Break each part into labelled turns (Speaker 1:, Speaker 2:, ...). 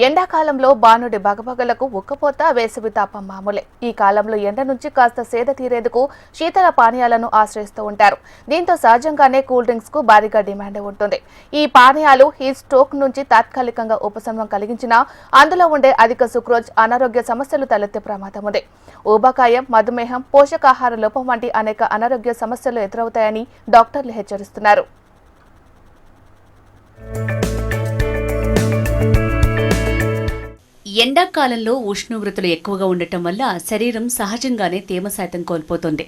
Speaker 1: ఎండాకాలంలో బానుడి బగబగలకు ఉక్కపోత వేసవి తాపం మామూలే. ఈ కాలంలో ఎండ నుంచి కాస్త సేద తీరేందుకు శీతల పానీయాలను ఆశ్రయిస్తూ ఉంటారు. దీంతో సహజంగానే కూల్ డ్రింక్స్ కు భారీగా డిమాండ్ ఉంటుంది. ఈ పానీయాలు హీట్ స్ట్రోక్ నుంచి తాత్కాలికంగా ఉపశమనం కలిగించినా అందులో ఉండే అధిక సుక్రోజ్ అనారోగ్య సమస్యలు తలెత్తే ప్రమాదం ఉంది. ఊబకాయం, మధుమేహం, పోషకాహార లోపం వంటి అనేక అనారోగ్య సమస్యలు ఎదురవుతాయని డాక్టర్లు హెచ్చరిస్తున్నారు.
Speaker 2: ఎండాకాలంలో ఉష్ణోగ్రతలు ఎక్కువగా ఉండటం వల్ల శరీరం సహజంగానే తేమ శాతం కోల్పోతుంది.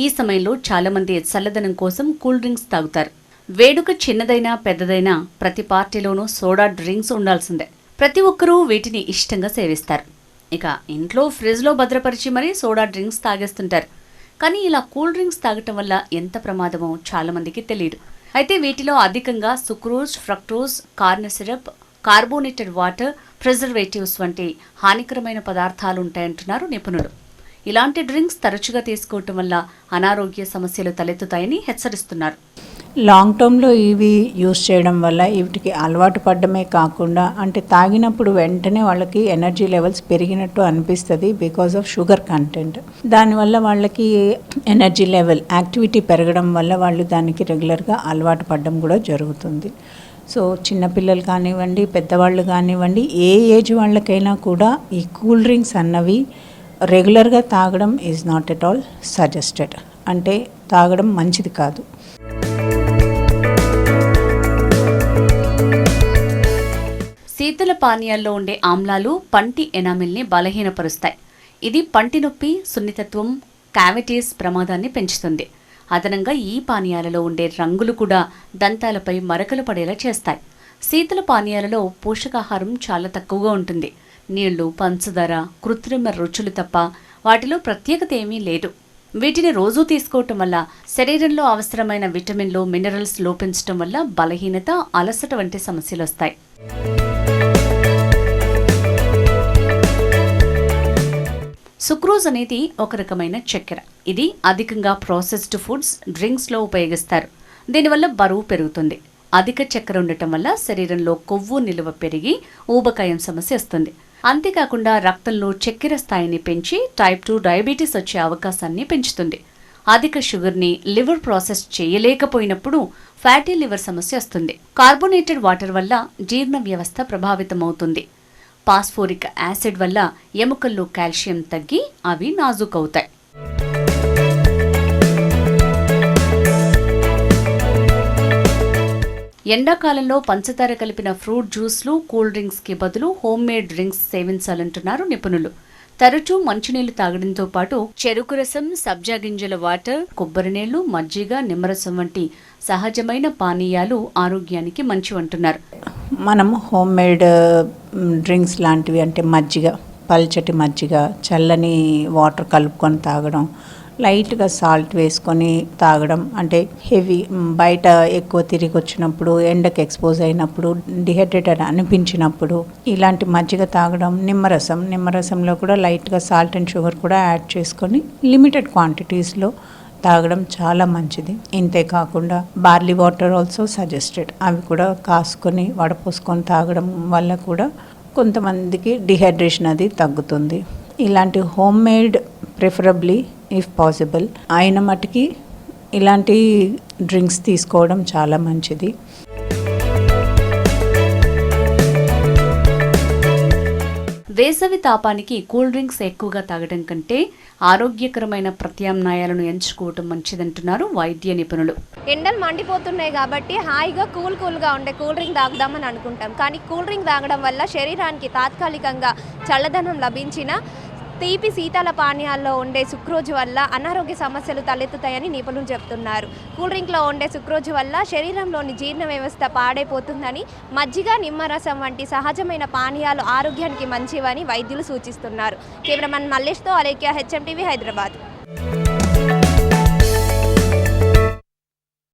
Speaker 2: ఈ సమయంలో చాలామంది చల్లదనం కోసం కూల్ డ్రింక్స్ తాగుతారు. వేడుక చిన్నదైనా పెద్దదైనా ప్రతి పార్టీలోనూ సోడా డ్రింక్స్ ఉండాల్సిందే. ప్రతి ఒక్కరూ వీటిని ఇష్టంగా సేవిస్తారు. ఇక ఇంట్లో ఫ్రిడ్జ్లో భద్రపరిచి మరీ సోడా డ్రింక్స్ తాగేస్తుంటారు. కానీ ఇలా కూల్ డ్రింక్స్ తాగటం వల్ల ఎంత ప్రమాదమో చాలామందికి తెలియదు. అయితే వీటిలో అధికంగా sucrose, fructose, corn syrup, carbonated water, preservatives వంటి హానికరమైన పదార్థాలు ఉంటాయంటున్నారు నిపుణులు. ఇలాంటి డ్రింక్స్ తరచుగా తీసుకోవటం వల్ల అనారోగ్య సమస్యలు తలెత్తుతాయని హెచ్చరిస్తున్నారు.
Speaker 3: లాంగ్ టర్మ్లో ఇవి యూస్ చేయడం వల్ల వీటికి అలవాటు పడడమే కాకుండా అంటే తాగినప్పుడు వెంటనే వాళ్ళకి ఎనర్జీ లెవెల్స్ పెరిగినట్టు అనిపిస్తుంది బికాజ్ ఆఫ్ షుగర్ కంటెంట్. దానివల్ల వాళ్ళకి ఎనర్జీ లెవెల్ యాక్టివిటీ పెరగడం వల్ల వాళ్ళు దానికి రెగ్యులర్గా అలవాటు పడడం కూడా జరుగుతుంది. సో చిన్నపిల్లలు కానివ్వండి, పెద్దవాళ్ళు కానివ్వండి, ఏ ఏజ్ వాళ్ళకైనా కూడా ఈ కూల్ డ్రింక్స్ అన్నవి రెగ్యులర్గా తాగడం is not at all suggested. అంటే తాగడం మంచిది కాదు.
Speaker 2: శీతల పానీయాల్లో ఉండే ఆమ్లాలు పంటి ఎనామిల్ని బలహీనపరుస్తాయి. ఇది పంటి నొప్పి, సున్నితత్వం, క్యావిటీస్ ప్రమాదాన్ని పెంచుతుంది. అదనంగా ఈ పానీయాలలో ఉండే రంగులు కూడా దంతాలపై మరకలు పడేలా చేస్తాయి. శీతల పానీయాలలో పోషకాహారం చాలా తక్కువగా ఉంటుంది. నీళ్లు, పంచదార, కృత్రిమ రుచులు తప్ప వాటిలో ప్రత్యేకత ఏమీ లేదు. వీటిని రోజూ తీసుకోవటం వల్ల శరీరంలో అవసరమైన విటమిన్లు, మినరల్స్ లోపించటం వల్ల బలహీనత, అలసట వంటి సమస్యలు వస్తాయి. సుక్రోజ్ అనేది ఒక రకమైన చక్కెర. ఇది అధికంగా ప్రాసెస్డ్ ఫుడ్స్, డ్రింక్స్లో ఉపయోగిస్తారు. దీనివల్ల బరువు పెరుగుతుంది. అధిక చక్కెర ఉండటం వల్ల శరీరంలో కొవ్వు నిలువ పెరిగి ఊబకాయం సమస్య వస్తుంది. అంతేకాకుండా రక్తంలో చక్కెర స్థాయిని పెంచి టైప్ 2 డయాబెటీస్ వచ్చే అవకాశాన్ని పెంచుతుంది. అధిక షుగర్ని లివర్ ప్రాసెస్ చేయలేకపోయినప్పుడు ఫ్యాటీ లివర్ సమస్య వస్తుంది. కార్బోనేటెడ్ వాటర్ వల్ల జీర్ణ వ్యవస్థ ప్రభావితమవుతుంది. పాస్ఫోరిక్ యాసిడ్ వల్ల ఎముకల్లో కాల్షియం తగ్గి అవి నాజూకవుతాయి. ఎండాకాలంలో పంచదార కలిపిన ఫ్రూట్ జ్యూస్లు, కూల్ డ్రింక్స్కి బదులు హోమ్ మేడ్ డ్రింక్స్ సేవించాలంటున్నారు నిపుణులు. తరచూ మంచినీళ్లు తాగడంతో పాటు చెరుకు రసం, సబ్జా గింజల వాటర్, కొబ్బరి నీళ్లు, మజ్జిగ, నిమ్మరసం వంటి సహజమైన పానీయాలు ఆరోగ్యానికి మంచివంటున్నారు.
Speaker 3: మనం హోమ్ మేడ్ డ్రింక్స్ లాంటివి అంటే మజ్జిగ, పల్చటి మజ్జిగ, చల్లని వాటర్ కలుపుకొని తాగడం, లైట్గా సాల్ట్ వేసుకొని తాగడం, అంటే హెవీ బయట ఎక్కువ తిరిగి వచ్చినప్పుడు, ఎండకు ఎక్స్పోజ్ అయినప్పుడు, డిహైడ్రేటెడ్ అనిపించినప్పుడు ఇలాంటి మజ్జిగ తాగడం, నిమ్మరసంలో కూడా లైట్గా సాల్ట్ అండ్ షుగర్ కూడా యాడ్ చేసుకొని లిమిటెడ్ క్వాంటిటీస్లో తాగడం చాలా మంచిది. ఇంతే కాకుండా బార్లీ వాటర్ ఆల్సో సజెస్టెడ్. అవి కూడా కాసుకొని వడపోసుకొని తాగడం వల్ల కూడా కొంతమందికి డిహైడ్రేషన్ అది తగ్గుతుంది. ఇలాంటి home made preferably if possible అయిన మటుకి ఇలాంటి డ్రింక్స్ తీసుకోవడం చాలా మంచిది.
Speaker 2: వేసవి తాపానికి కూల్ డ్రింక్స్ ఎక్కువగా తాగడం కంటే ఆరోగ్యకరమైన ప్రత్యామ్నాయాలను ఎంచుకోవటం మంచిదంటున్నారు వైద్య నిపుణులు.
Speaker 4: ఎండలు మండిపోతున్నాయి కాబట్టి హాయిగా కూల్గా ఉండే కూల్ డ్రింక్ తాగుదామని అనుకుంటాం. కానీ కూల్ డ్రింక్ తాగడం వల్ల శరీరానికి తాత్కాలికంగా చల్లదనం లభించిన తీపి శీతల పానీయాల్లో ఉండే సుక్రోజు వల్ల అనారోగ్య సమస్యలు తలెత్తుతాయని నిపుణులు చెప్తున్నారు. కూల్ డ్రింక్లో ఉండే సుక్రోజు వల్ల శరీరంలోని జీర్ణ వ్యవస్థ పాడైపోతుందని, మజ్జిగ, నిమ్మరసం వంటి సహజమైన పానీయాలు ఆరోగ్యానికి మంచివని వైద్యులు సూచిస్తున్నారు. కెమెరామన్ మల్లేష్తో అలేఖ్య, HMTV, హైదరాబాద్.